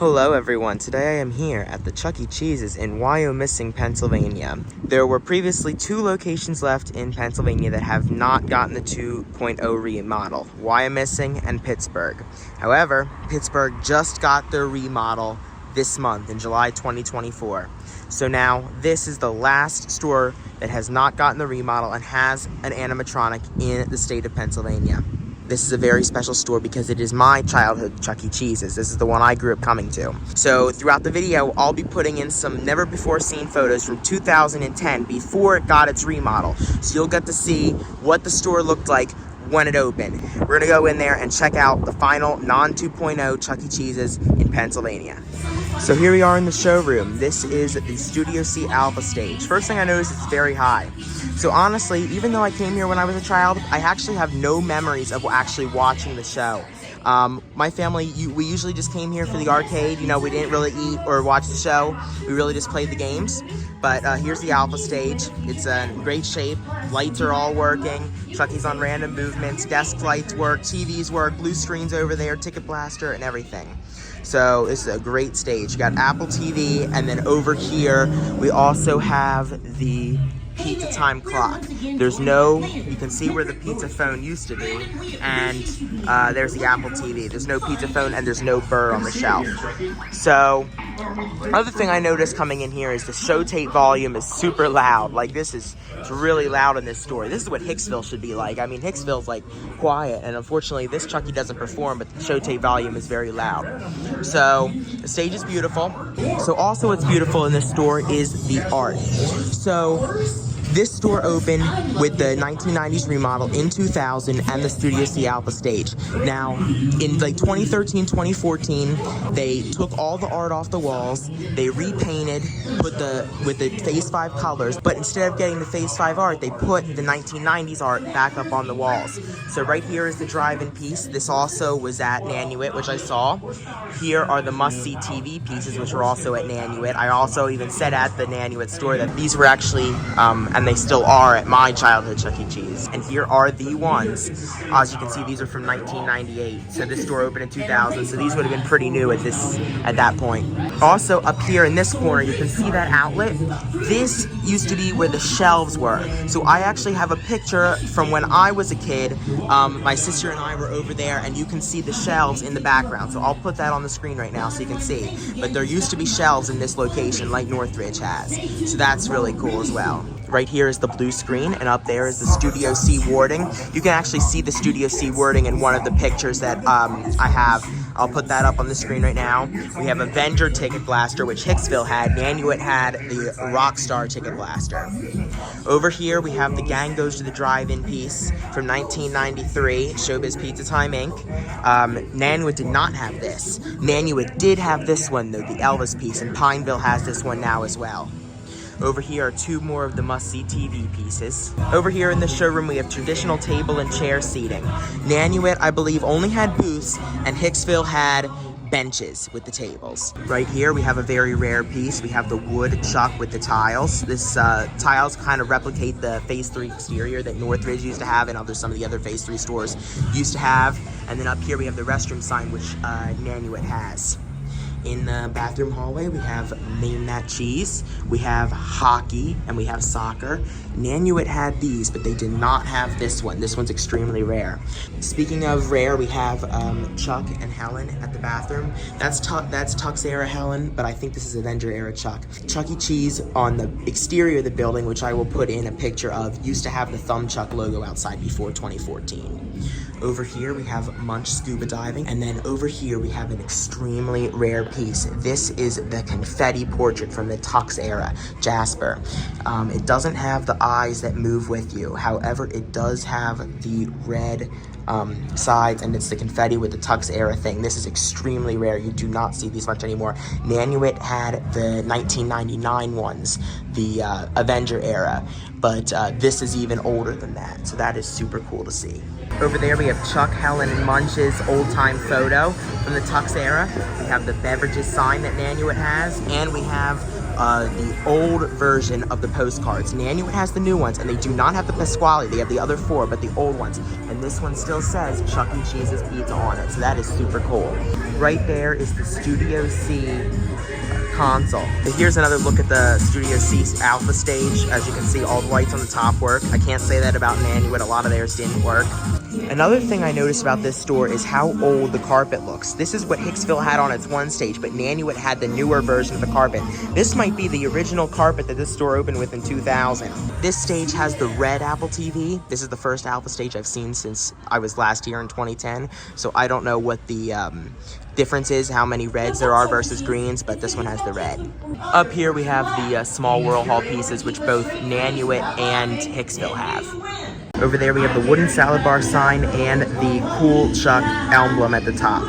Hello everyone, today I am here at the Chuck E. Cheese's in Wyomissing, Pennsylvania. There were previously 2 locations left in Pennsylvania that have not gotten the 2.0 remodel, Wyomissing and Pittsburgh. However, Pittsburgh just got their remodel this month in July 2024. So now this is the last store that has not gotten the remodel and has an animatronic in the state of Pennsylvania. This is a very special store because it is my childhood Chuck E. Cheese's. This is the one I grew up coming to. So throughout the video, I'll be putting in some never before seen photos from 2010 before it got its remodel. So you'll get to see what the store looked like when it opened. We're gonna go in there and check out the final non-2.0 Chuck E. Cheese's in Pennsylvania. So here we are in the showroom. This is the Studio C Alpha stage. First thing I noticed, it's very high. So honestly, even though I came here when I was a child, I actually have no memories of actually watching the show. My family, we usually just came here for the arcade. You know, we didn't really eat or watch the show. We really just played the games. But here's the Alpha stage. It's in great shape. Lights are all working. Chucky's on random movements. Desk lights work. TVs work. Blue screens over there. Ticket blaster and everything. So this is a great stage. You got Apple TV, and then over here we also have the pizza time clock. There's no, you can see where the pizza phone used to be, and there's the Apple TV. There's no pizza phone and there's no burr on the shelf. So, other thing I noticed coming in here is the show tape volume is super loud. Like it's really loud in this store. This is what Hicksville should be like. I mean, Hicksville's like quiet, and unfortunately this Chucky doesn't perform, but the show tape volume is very loud. So, the stage is beautiful. So also what's beautiful in this store is the art. So, this store opened with the 1990s remodel in 2000 and the Studio C Alpha stage. Now, in like 2013, 2014, they took all the art off the walls, they repainted with the Phase 5 colors, but instead of getting the Phase 5 art, they put the 1990s art back up on the walls. So right here is the drive-in piece. This also was at Nanuet, which I saw. Here are the must-see TV pieces, which were also at Nanuet. I also even said at the Nanuet store that these were actually, and they still are at my childhood Chuck E. Cheese. And here are the ones. As you can see, these are from 1998. So this store opened in 2000, so these would have been pretty new at that point. Also up here in this corner, you can see that outlet. This used to be where the shelves were. So I actually have a picture from when I was a kid. My sister and I were over there, and you can see the shelves in the background. So I'll put that on the screen right now so you can see. But there used to be shelves in this location like Northridge has. So that's really cool as well. Right here is the blue screen, and up there is the Studio C wording. You can actually see the Studio C wording in one of the pictures that I have. I'll put that up on the screen right now. We have Avenger Ticket Blaster, which Hicksville had. Nanuet had the Rockstar Ticket Blaster. Over here, we have the Gang Goes to the Drive-In piece from 1993, ShowBiz Pizza Time Inc. Nanuet did not have this. Nanuet did have this one, though, the Elvis piece, and Pineville has this one now as well. Over here are 2 more of the must-see TV pieces. Over here in the showroom, we have traditional table and chair seating. Nanuet, I believe, only had booths, and Hicksville had benches with the tables. Right here, we have a very rare piece. We have the wood chuck with the tiles. This tiles kind of replicate the Phase 3 exterior that Northridge used to have and some of the other Phase 3 stores used to have. And then up here, we have the restroom sign, which Nanuet has. In the bathroom hallway, we have Name That Cheese, we have hockey, and we have soccer. Nanuet had these, but they did not have this one. This one's extremely rare. Speaking of rare, we have Chuck and Helen at the bathroom. That's Tuck's era Helen, but I think this is Avenger era Chuck. Chuck E. Cheese on the exterior of the building, which I will put in a picture of, used to have the Thumb Chuck logo outside before 2014. Over here, we have Munch Scuba Diving, and then over here, we have an extremely rare piece. This is the confetti portrait from the Tux era, Jasper. It doesn't have the eyes that move with you. However, it does have the red sides, and it's the confetti with the Tux era thing. This is extremely rare. You do not see these much anymore. Nanuet had the 1999 ones, the Avenger era, but this is even older than that, so that is super cool to see. Over there we have Chuck, Helen, and Munch's old-time photo from the Tux era. We have the beverages sign that Nanuet has, and we have the old version of the postcards. Nanuet has the new ones, and they do not have the Pasquale. They have the other 4, but the old ones. And this one still says Chuck E. Cheese's Pizza on it, so that is super cool. right there is the Studio C console. So here's another look at the Studio C alpha stage. As you can see, all the lights on the top work. I can't say that about Nanuet, a lot of theirs didn't work. Another thing I noticed about this store is how old the carpet looks. This is what Hicksville had on its one stage, but Nanuet had the newer version of the carpet. This might be the original carpet that this store opened with in 2000. This stage has the red Apple TV. This is the first alpha stage I've seen since I was last here in 2010, so I don't know what the difference is, how many reds there are versus greens, but this one has the red. Up here we have the small Whirl Hall pieces, which both Nanuet and Hicksville have. Over there we have the wooden salad bar sign and the Cool Chuck emblem at the top.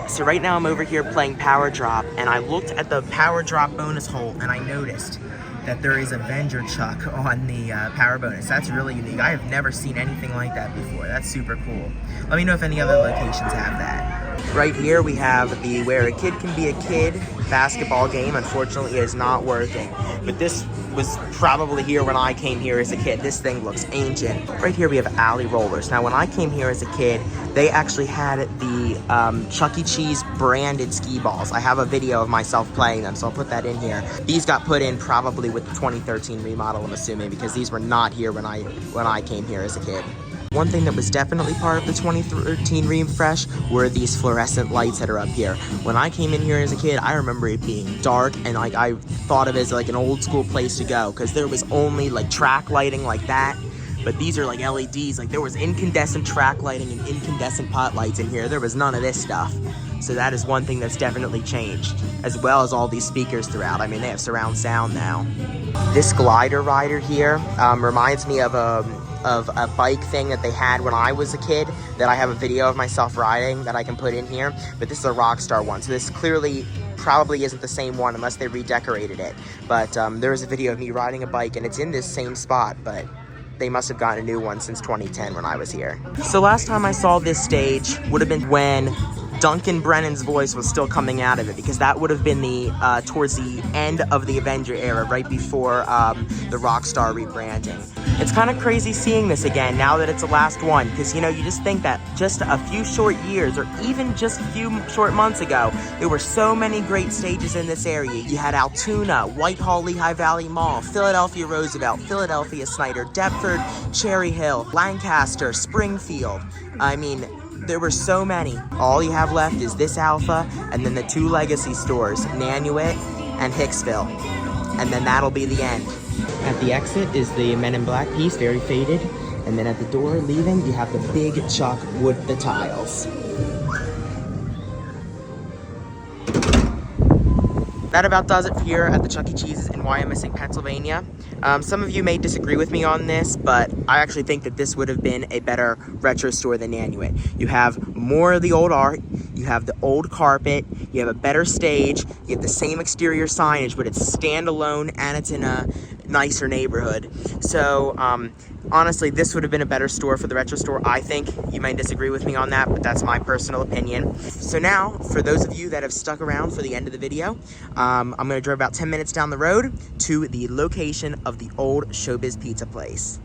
So right now I'm over here playing Power Drop, and I looked at the Power Drop bonus hole and I noticed that there is a Avenger Chuck on the Power bonus. That's really unique. I have never seen anything like that before. That's super cool. Let me know if any other locations have that. Right here we have the Where a Kid Can Be a Kid basketball game. Unfortunately, it is not working. But this was probably here when I came here as a kid. This thing looks ancient. Right here we have Alley Rollers. Now when I came here as a kid, they actually had the Chuck E. Cheese branded skee balls. I have a video of myself playing them, so I'll put that in here. These got put in probably with the 2013 remodel, I'm assuming, because these were not here when I came here as a kid. One thing that was definitely part of the 2013 refresh were these fluorescent lights that are up here. When I came in here as a kid, I remember it being dark, and like I thought of it as like an old school place to go, because there was only like track lighting like that. But these are like LEDs, like there was incandescent track lighting and incandescent pot lights in here. There was none of this stuff. So that is one thing that's definitely changed, as well as all these speakers throughout. I mean, they have surround sound now. This glider rider here reminds me of a bike thing that they had when I was a kid that I have a video of myself riding that I can put in here. But this is a Rockstar one, so this clearly probably isn't the same one unless they redecorated it. But there is a video of me riding a bike, and it's in this same spot, but they must have gotten a new one since 2010 when I was here. So last time I saw this stage would have been when Duncan Brennan's voice was still coming out of it, because that would have been the towards the end of the Avenger era, right before the Rockstar rebranding. It's kind of crazy seeing this again now that it's the last one, because you know, you just think that just a few short years or even just a few short months ago, there were so many great stages in this area. You had Altoona, Whitehall, Lehigh Valley Mall, Philadelphia Roosevelt, Philadelphia Snyder, Deptford, Cherry Hill, Lancaster, Springfield. I mean, there were so many. All you have left is this alpha and then the two legacy stores, Nanuet and Hicksville. And then that'll be the end. At the exit is the Men in Black piece, very faded. And then at the door leaving, you have the big Chuck with the tiles. That about does it for here at the Chuck E. Cheese's in Wyomissing, Pennsylvania. Some of you may disagree with me on this, but I actually think that this would have been a better retro store than Nanuet. You have more of the old art, you have the old carpet, you have a better stage, you have the same exterior signage, but it's standalone and it's in a nicer neighborhood. So honestly, this would have been a better store for the retro store, I think. You may disagree with me on that, but that's my personal opinion. So now, for those of you that have stuck around for the end of the video, I'm going to drive about 10 minutes down the road to the location of the old ShowBiz Pizza Place.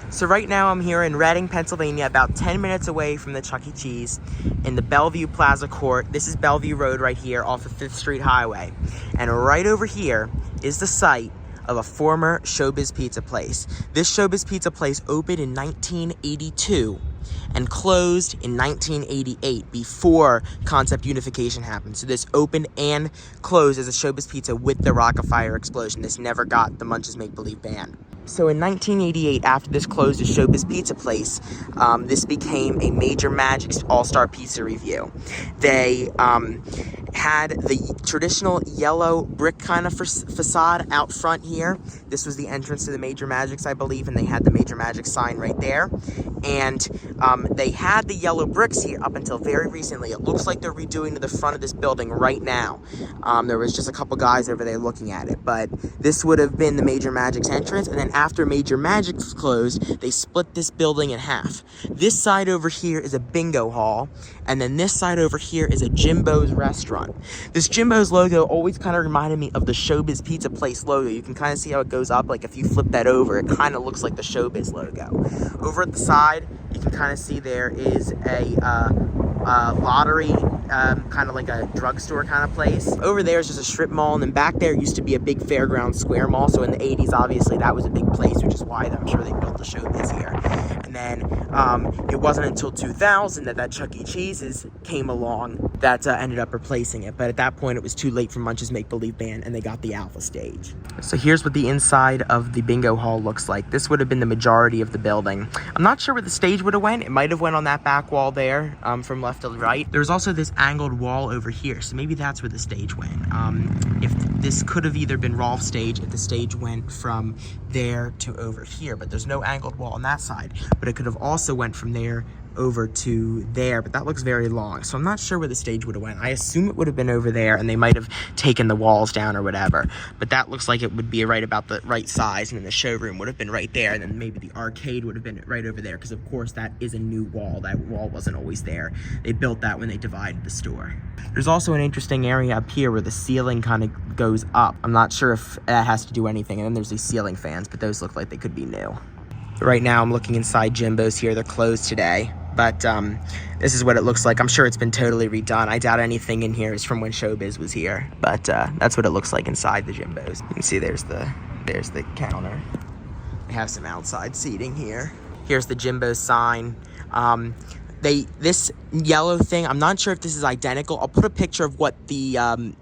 So right now I'm here in Reading, Pennsylvania, about 10 minutes away from the Chuck E. Cheese in the Bellevue Plaza Court. This is Bellevue Road right here off of 5th Street Highway. And right over here is the site of a former ShowBiz Pizza Place. This ShowBiz Pizza Place opened in 1982 and closed in 1988 before concept unification happened. So this opened and closed as a ShowBiz Pizza with the Rock-afire explosion. This never got the Munch's Make Believe ban. So in 1988, after this closed as ShowBiz Pizza Place, this became a Major Magic's All-Star Pizza Review. They had the traditional yellow brick kind of facade out front here. This was the entrance to the Major Magics, I believe, and they had the Major Magic sign right there. And they had the yellow bricks here up until very recently. It looks like they're redoing to the front of this building right now. There was just a couple guys over there looking at it, but this would have been the Major Magic's entrance, and then after Major Magic's closed, they split this building in half. This side over here is a bingo hall, and then this side over here is a Jimbo's restaurant. This Jimbo's logo always kind of reminded me of the ShowBiz Pizza Place logo. You can kind of see how it goes up, like if you flip that over, it kind of looks like the ShowBiz logo. Over at the side, you can kind of see there is a lottery, kind of like a drugstore kind of place. Over there is just a strip mall, and then back there used to be a big fairground square mall. So in the 80s, obviously, that was a big place, which is why I'm sure they built the ShowBiz here. And then it wasn't until 2000 that Chuck E. Cheese's came along that ended up replacing it. But at that point, it was too late for Munch's Make Believe Band, and they got the Alpha stage. So here's what the inside of the bingo hall looks like. This would have been the majority of the building. I'm not sure where the stage would have went. It might have went on that back wall there, from left to right. There's also this angled wall over here, so maybe that's where the stage went. If this could have either been Rolf's stage, if the stage went from there to over here, but there's no angled wall on that side. But it could have also went from there over to there, but that looks very long, so I'm not sure where the stage would have went. I assume it would have been over there, and they might have taken the walls down or whatever, but that looks like it would be right about the right size, and then the showroom would have been right there, and then maybe the arcade would have been right over there, because of course that is a new wall. That wall wasn't always there. They built that when they divided the store. There's also an interesting area up here where the ceiling kind of goes up. I'm not sure if that has to do anything, and then there's these ceiling fans, but those look like they could be new. Right now I'm looking inside Jimbo's here. They're closed today, but this is what it looks like. I'm sure it's been totally redone. I doubt anything in here is from when ShowBiz was here, but that's what it looks like inside the Jimbo's. You can see there's the counter. They have some outside seating here. Here's the Jimbo's sign. This yellow thing, I'm not sure if this is identical. I'll put a picture of what the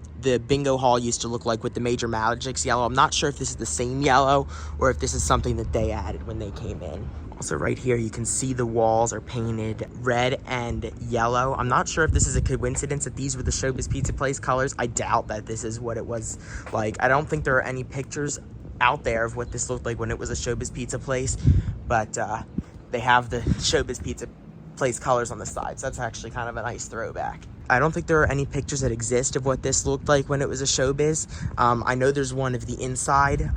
bingo hall used to look like with the Major Magic's yellow. I'm not sure if this is the same yellow or if this is something that they added when they came in. Also right here, you can see the walls are painted red and yellow. I'm not sure if this is a coincidence that these were the ShowBiz Pizza Place colors. I doubt that this is what it was like. I don't think there are any pictures out there of what this looked like when it was a ShowBiz Pizza Place, but they have the ShowBiz Pizza Place colors on the side, so that's actually kind of a nice throwback. I don't think there are any pictures that exist of what this looked like when it was a ShowBiz. I know there's one of the inside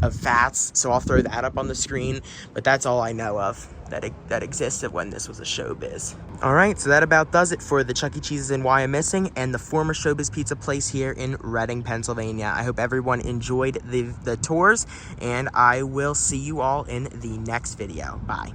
of Fats, so I'll throw that up on the screen, but that's all I know of that existed when this was a ShowBiz. All right, so that about does it for the Chuck E. Cheese's in Wyomissing and the former ShowBiz Pizza Place here in Reading, Pennsylvania. I hope everyone enjoyed the tours, and I will see you all in the next video. Bye.